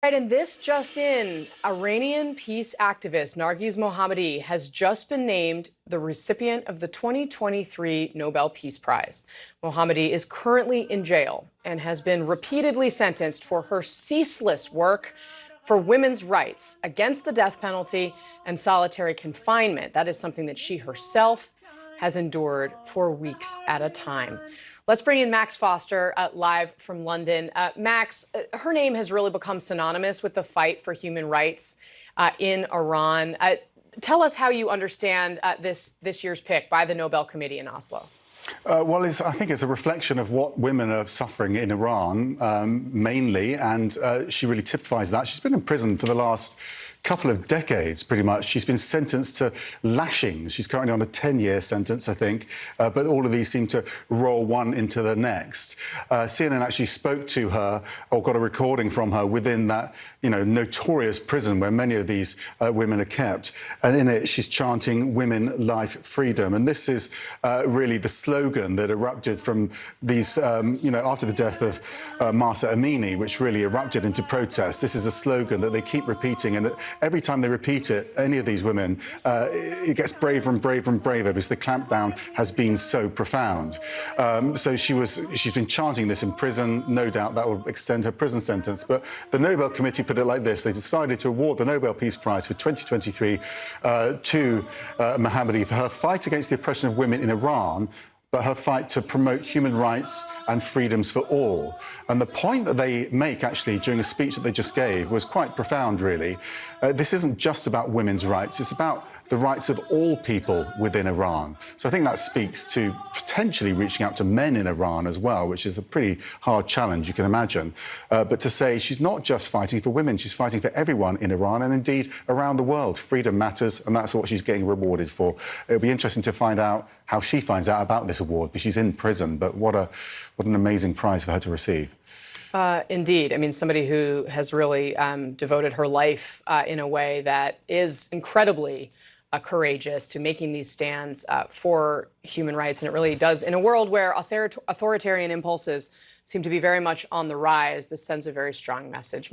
Right, and this just in, Iranian peace activist Narges Mohammadi has just been named the recipient of the 2023 Nobel Peace Prize. Mohammadi is currently in jail and has been repeatedly sentenced for her ceaseless work for women's rights against the death penalty and solitary confinement. That is something that she herself has endured for weeks at a time. Let's bring in Max Foster live from London. Max, her name has really become synonymous with the fight for human rights in Iran. Tell us how you understand this year's pick by the Nobel Committee in Oslo. Well, I think it's a reflection of what women are suffering in Iran, mainly, and she really typifies that. She's been in prison for the last couple of decades, pretty much. She's been sentenced to lashings. She's currently on a 10-year sentence, I think, but all of these seem to roll one into the next. CNN actually spoke to her, or got a recording from her, within that, notorious prison where many of these women are kept, and in it she's chanting "Women, Life, Freedom," and this is really the slogan that erupted from these, after the death of Mahsa Amini, which really erupted into protest. This is a slogan that they keep repeating, and every time they repeat it, any of these women, it gets braver and braver and braver because the clampdown has been so profound. So she's been chanting this in prison. No doubt that will extend her prison sentence. But the Nobel Committee put it like this. They decided to award the Nobel Peace Prize for 2023 to Mohammadi for her fight against the oppression of women in Iran, but her fight to promote human rights and freedoms for all. And the point that they make, actually, during a speech that they just gave was quite profound, really. This isn't just about women's rights, it's about the rights of all people within Iran. So I think that speaks to potentially reaching out to men in Iran as well, which is a pretty hard challenge, you can imagine. But to say she's not just fighting for women, she's fighting for everyone in Iran and indeed around the world. Freedom matters, and that's what she's getting rewarded for. It'll be interesting to find out how she finds out about this award, because she's in prison, but what an amazing prize for her to receive. Indeed. I mean, somebody who has really devoted her life in a way that is incredibly courageous to making these stands for human rights. And it really does, in a world where authoritarian impulses seem to be very much on the rise, this sends a very strong message.